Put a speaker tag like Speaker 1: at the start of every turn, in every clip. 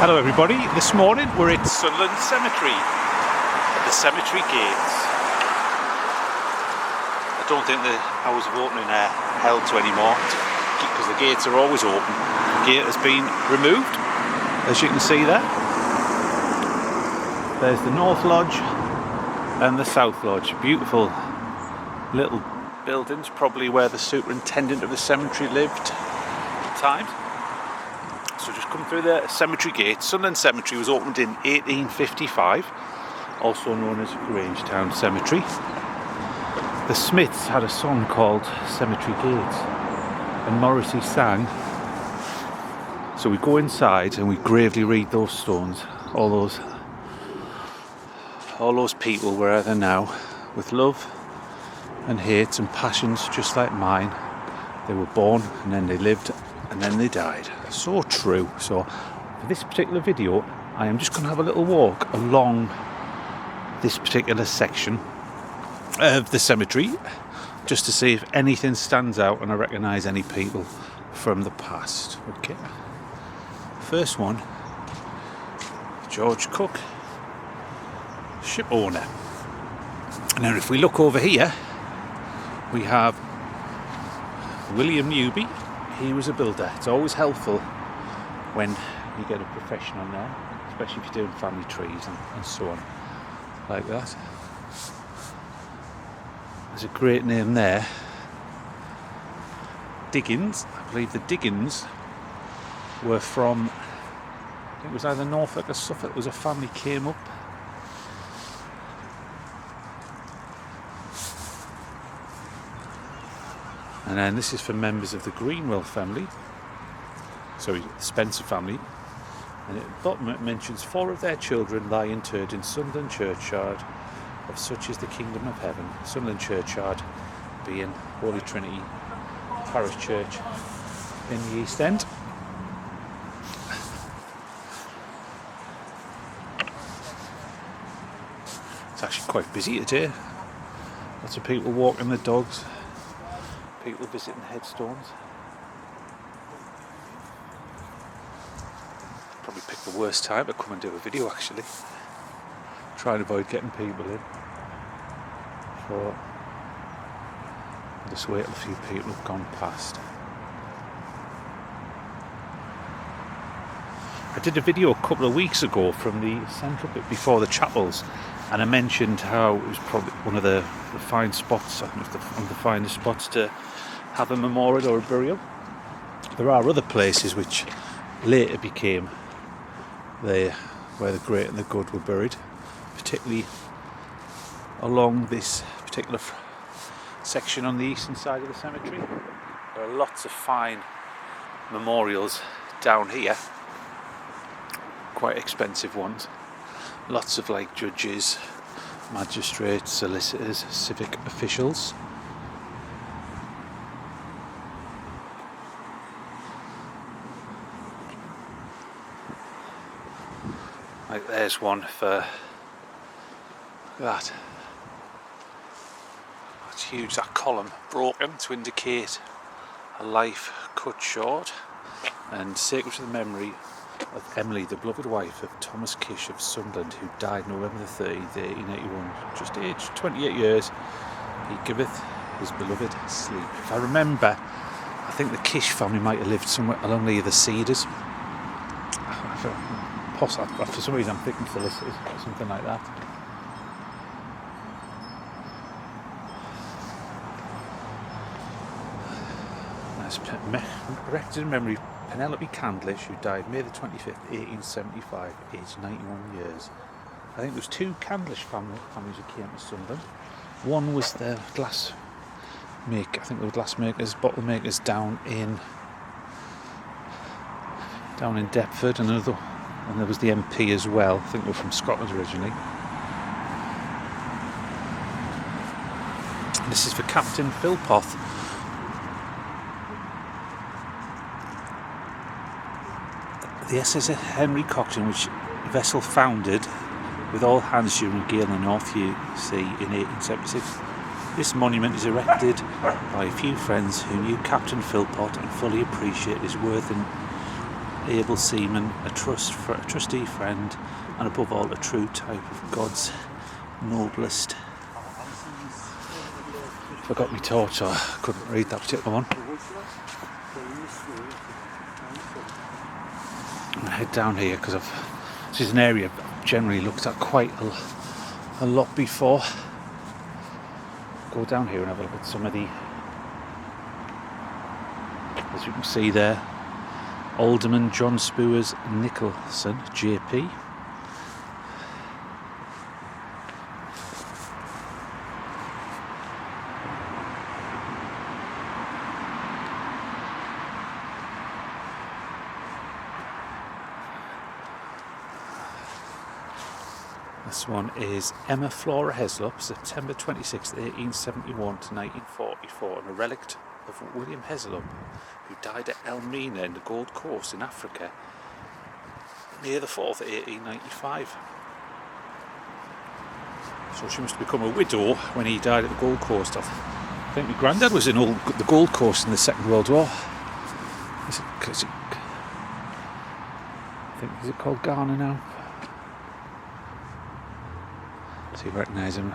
Speaker 1: Hello everybody, this morning we're at Sunderland Cemetery, at the cemetery gates. I don't think the hours of opening are held to anymore because the gates are always open. The gate has been removed, as you can see there. There's the North Lodge and the South Lodge. Beautiful little buildings, probably where the superintendent of the cemetery lived at times. So just come through the cemetery gate. Sunderland Cemetery was opened in 1855, also known as Grangetown Cemetery. The Smiths had a song called Cemetery Gates, and Morrissey sang. So we go inside and we gravely read those stones, all those people wherever they're now, with love and hate and passions just like mine. They were born and then they lived and then they died. So true. So for this particular video, I am just going to have a little walk along this particular section of the cemetery, just to see if anything stands out and I recognise any people from the past. Okay. First one, George Cook, ship owner. Now if we look over here, we have William Newby. He was a builder. It's always helpful when you get a professional there, especially if you're doing family trees and so on, like that. There's a great name there. Diggins. I believe the Diggins were from, I think it was either Norfolk or Suffolk. It was a family came up. And then this is for members of the Greenwell family, sorry, the Spencer family. And at the bottom it mentions 4 of their children lie interred in Sunderland churchyard, of such is the kingdom of heaven. Sunderland churchyard being Holy Trinity Parish Church in the East End. It's actually quite busy today. Lots of people walking the dogs. People visiting headstones. Probably pick the worst time to come and do a video actually. Try and avoid getting people in. So I'll just wait till a few people have gone past. I did a video a couple of weeks ago from the central bit before the chapels, and I mentioned how it was probably one of the fine spots, I think it was one of the finest spots to have a memorial or a burial. There are other places which later became where the great and the good were buried, particularly along this particular section on the eastern side of the cemetery. There are lots of fine memorials down here, quite expensive ones. Lots of like judges, magistrates, solicitors, civic officials. Like there's one for that. That's huge, that column broken to indicate a life cut short, and sacred to the memory of Emily, the beloved wife of Thomas Kish of Sunderland, who died November the 30th, 1881, just aged 28 years. He giveth his beloved sleep. If I remember, I think the Kish family might have lived somewhere along the Cedars. For some reason I'm thinking solicitors or something like that. That's erected in memory of Penelope Candlish, who died May the 25th, 1875, aged 91 years. I think there was 2 Candlish families who came to Sunderland. One was the glass maker, I think they were glass makers, bottle makers down in Deptford, and there was the MP as well. I think they were from Scotland originally. And this is for Captain Philpoth. The SS Henry Cockton, which vessel foundered with all hands during a gale in the North Sea in 1876. This monument is erected by a few friends who knew Captain Philpott and fully appreciate his worth in able seaman, a trustee friend, and above all a true type of God's noblest. Forgot my torch, so I couldn't read that particular one. I'm going to head down here because this is an area I've generally looked at quite a lot before. Go down here and have a look at some of the, as you can see there, Alderman John Spewers Nicholson, JP. This one is Emma Flora Heslop, September 26, 1871 to 1944, and a relict of William Heslop, who died at Elmina in the Gold Coast in Africa, May the 4th, 1895. So she must have become a widow when he died at the Gold Coast. I think my granddad was in the Gold Coast in the Second World War. Is it called Ghana now? See if you recognise him.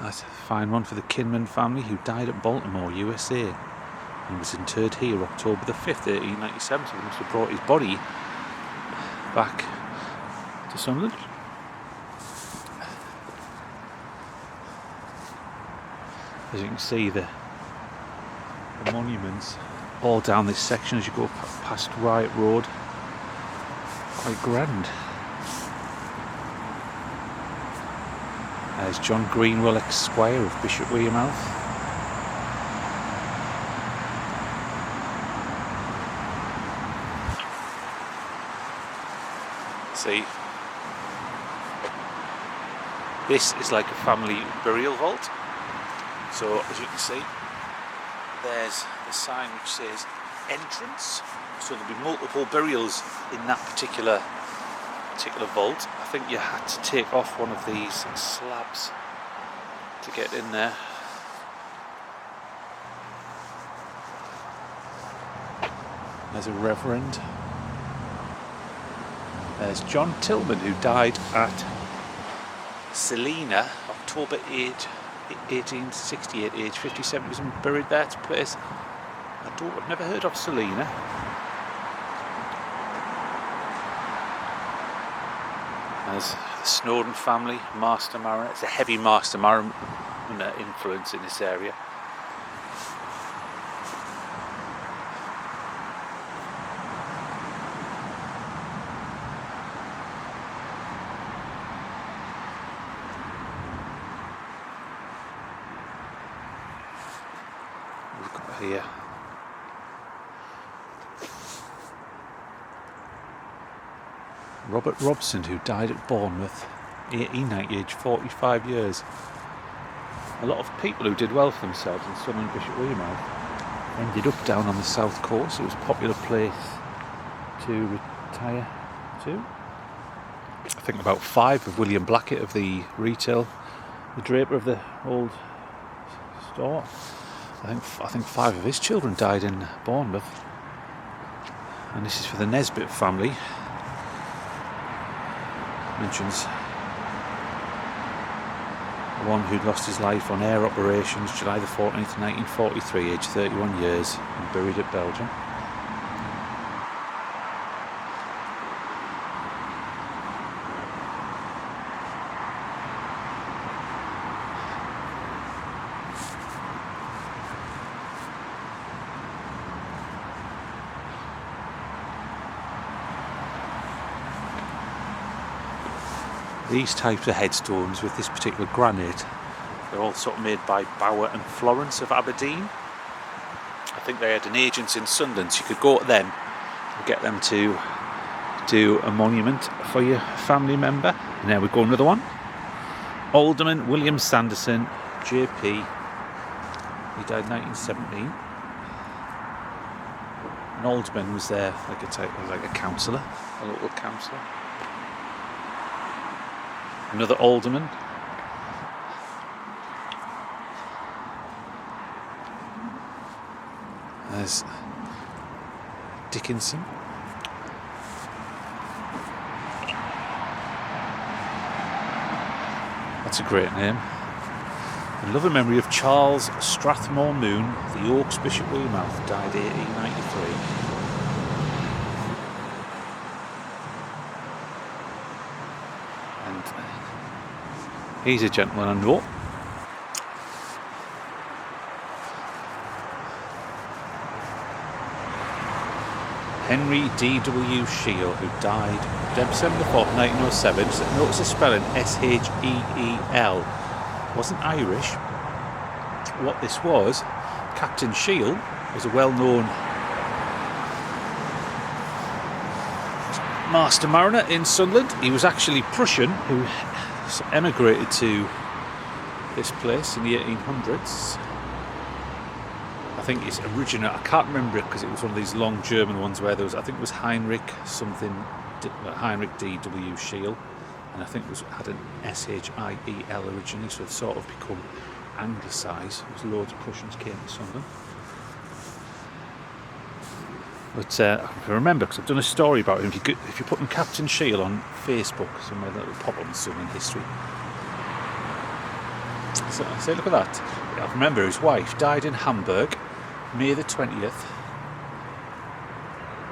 Speaker 1: That's a fine one for the Kinman family, who died at Baltimore, USA, and was interred here October the 5th, 1897. So they must have brought his body back to Sunderland. As you can see, the monuments all down this section as you go past Riot Road, quite grand. There's John Greenwell, Esquire of Bishop Wearmouth. See, this is like a family burial vault. So as you can see, there's the sign which says entrance. So there'll be multiple burials in that particular vault. I think you had to take off one of these slabs to get in there. There's a reverend. There's John Tillman, who died at Selina, October 8, 1868, age 57. He was buried there. It's a place I've never heard of, Selina. There's the Snowden family, master mariner. It's a heavy master mariner influence in this area. We've got here Robert Robson, who died at Bournemouth, 1890, aged 45 years. A lot of people who did well for themselves in Sunderland, Bishop Wearmouth, ended up down on the south coast. It was a popular place to retire to. I think about 5 of William Blackett of the retail, the draper of the old store. I think 5 of his children died in Bournemouth. And this is for the Nesbitt family. Mentions one who'd lost his life on air operations July the 14th, 1943, aged 31 years, and buried at Belgium. These types of headstones with this particular granite, they're all sort of made by Bower and Florence of Aberdeen. I think they had an agent in Sunderland, so you could go to them and get them to do a monument for your family member. And there we go, another one. Alderman William Sanderson, JP. He died in 1917. An alderman was there, like a councillor, a local councillor. Another alderman. There's Dickinson. That's a great name. In loving memory of Charles Strathmore Moon, the Oaks Bishop Weymouth, died 1893. And he's a gentleman I know. Henry D.W. Shiel, who died December 4th, 1907. Notice the spelling, S-H-E-E-L. Wasn't Irish. What this was, Captain Shiel was a well-known master mariner in Sunderland. He was actually Prussian, who emigrated to this place in the 1800s. I think it's original. I can't remember it because it was one of these long German ones where there was, I think it was Heinrich D.W. Shiel, and I think it had an S-H-I-E-L originally, so it's sort of become anglicised. There's loads of Prussians came to Sunderland. But I can remember because I've done a story about him. If you put in Captain Shiel on Facebook, somewhere that'll pop up in Sunderland history. So look at that. I remember his wife died in Hamburg, May the 20th,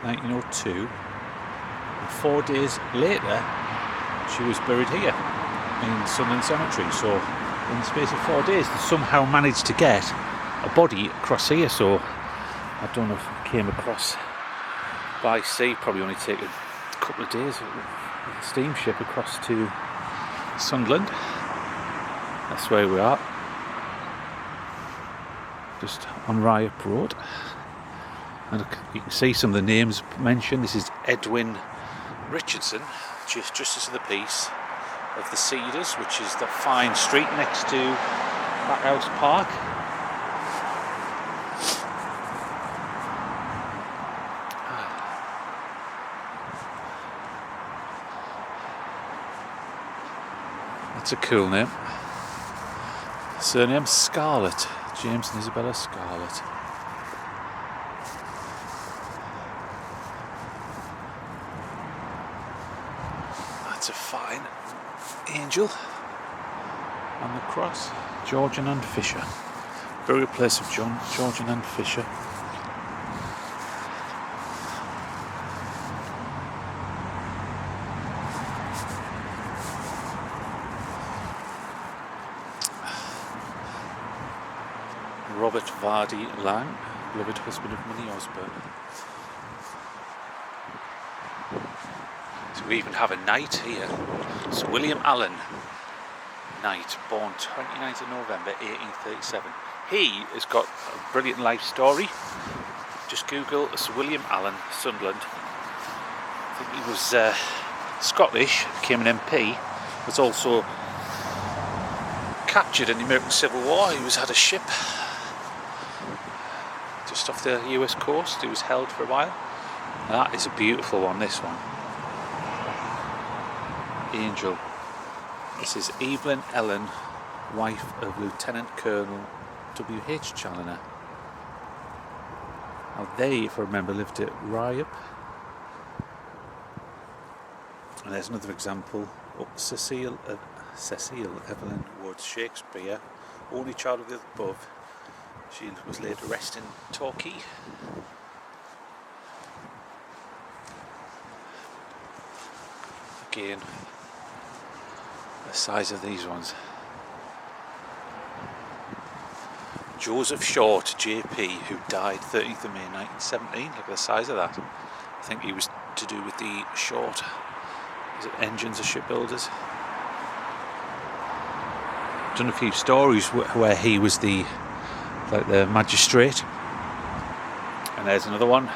Speaker 1: 1902. And 4 days later, she was buried here in Sunderland Cemetery. So, in the space of 4 days, they somehow managed to get a body across here. So, I don't know if it came across by sea. Probably only take a couple of days with a steamship across to Sunderland. That's where we are. Just on Ryop Road. And you can see some of the names mentioned. This is Edwin Richardson, Justice of the Peace of the Cedars, which is the fine street next to Backhouse Park. That's a cool name. Surname Scarlett. James and Isabella Scarlett. That's a fine angel on the cross. Georgian and Fisher. Burial place of Georgian and Fisher. Robert Vardy Lang, beloved husband of Minnie Osborne. So we even have a knight here. Sir William Allen, knight, born 29th of November 1837. He has got a brilliant life story. Just Google Sir William Allen, Sunderland. I think he was Scottish, became an MP, was also captured in the American Civil War. He had a ship just off the US coast. He was held for a while. That is a beautiful one, this one. Angel. This is Evelyn Ellen, wife of Lieutenant Colonel W.H. Challoner. Now they, if I remember, lived at Ryop. And there's another example. Cecile Evelyn Woods, Shakespeare, only child of the above. She was laid to rest in Torquay. Again, the size of these ones. Joseph Short, JP, who died 13th of May 1917. Look at the size of that. I think he was to do with the Short, is it engines of shipbuilders? Done a few stories where he was the magistrate. And there's another one.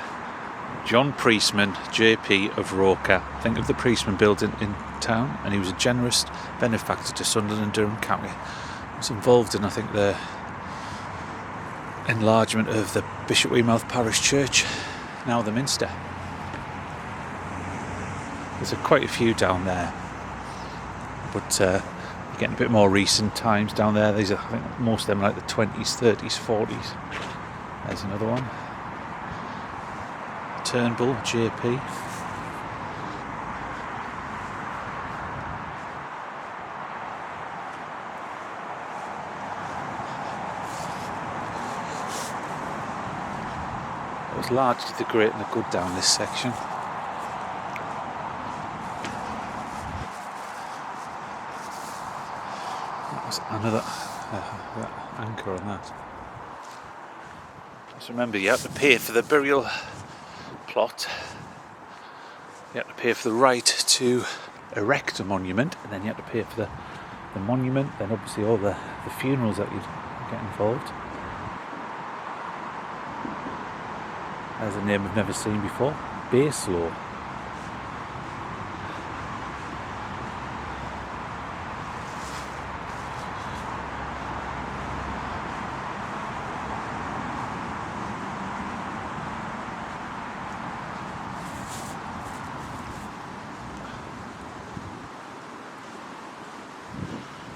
Speaker 1: John Priestman, JP of Roker. Think of the Priestman building in town, and he was a generous benefactor to Sunderland and Durham County. He was involved in, I think, the enlargement of the Bishop Weymouth Parish Church, now the Minster. There's quite a few down there, but you're getting a bit more recent times down there. These are, I think, most of them like the 20s, 30s, 40s. There's another one. Turnbull, JP. It was largely the great and the good down this section. That was another anchor on that. Just remember, you have to pay for the burial plot. You have to pay for the right to erect a monument, and then you have to pay for the monument, then obviously all the funerals that you get involved. There's a name I've never seen before, Baselaw.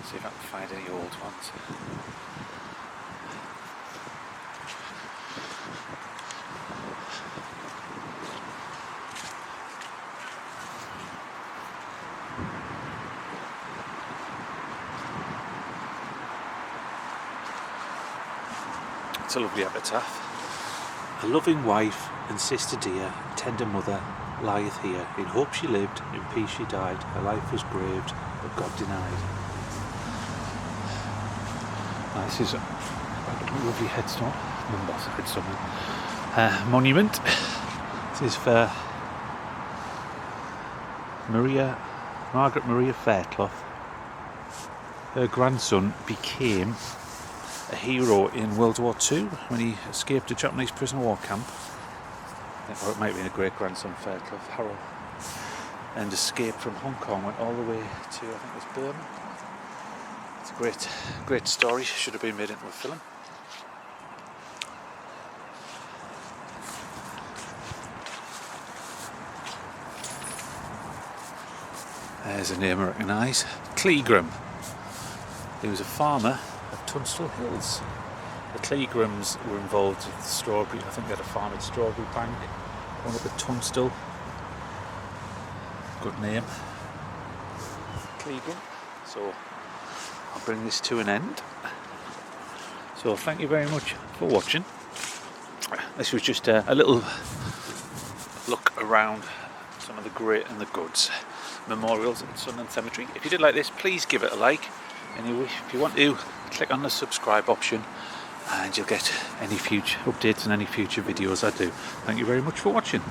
Speaker 1: See if I can find any old ones. It's a lovely epitaph. A loving wife and sister dear, tender mother, lieth here. In hope she lived, in peace she died. Her life was braved, but God denied. This is a lovely headstone, monument. This is for Margaret Maria Fairclough. Her grandson became a hero in World War II when he escaped a Japanese prisoner war camp. Or it might have been a great-grandson, Fairclough, Harold, and escaped from Hong Kong, went all the way to, I think it was Burma. It's a great story, should have been made into a film. There's a name I recognise, Clegram. He was a farmer at Tunstall Hills. The Clegrams were involved with the strawberry, I think they had a farm at Strawberry Bank, one up at Tunstall. Good name, Clegram. So I'll bring this to an end. So thank you very much for watching. This was just a little look around some of the great and the goods memorials at Sunderland Cemetery. If you did like this, please give it a like. And if you want to, click on the subscribe option and you'll get any future updates and any future videos I do. Thank you very much for watching.